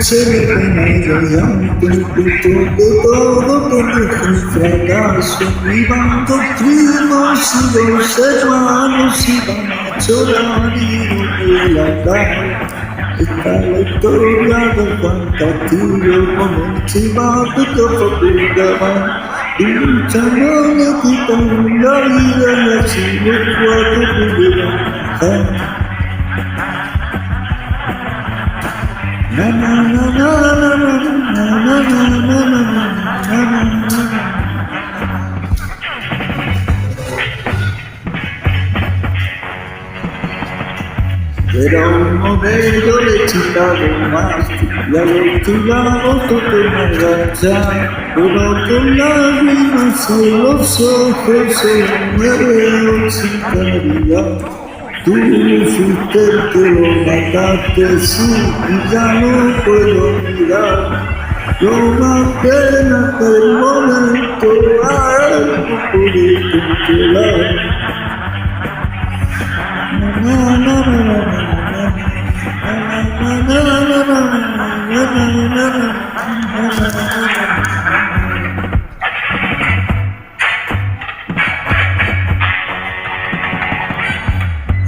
se radiante de todo que un fracaso iban dos primos y dos hermanos iban a llorar y no la cara. Está la historia del Juan Castillo con el chivato que fue y un chamán le quitaron la vida y así los cuatro pudieron bajar. Na na na na na na na na na na. Era uno de ellos le chitaron más y al otro lado tocó una gacha. Por otro lado y los ojos se me veo sin caridad. Tú fuiste el que lo mataste, sí, y ya no puedo mirar. Lo más pena del momento a él no pude controlar.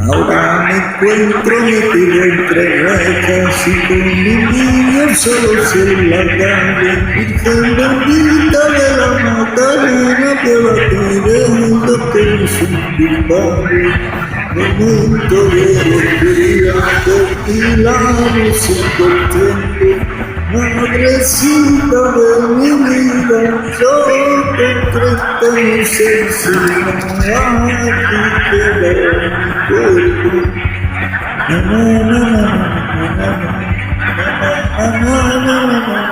Ahora me encuentro metido entre rejas y con mi niño solo se la calle. Virgen bendita de la Magdalena, llévate queriendo que no soy culpable. Momento de alegría, de milagro siento el tiempo. Madrecita de mi vida, yo con 36 años aquí queda mi cuerpo. Na na na na na na na.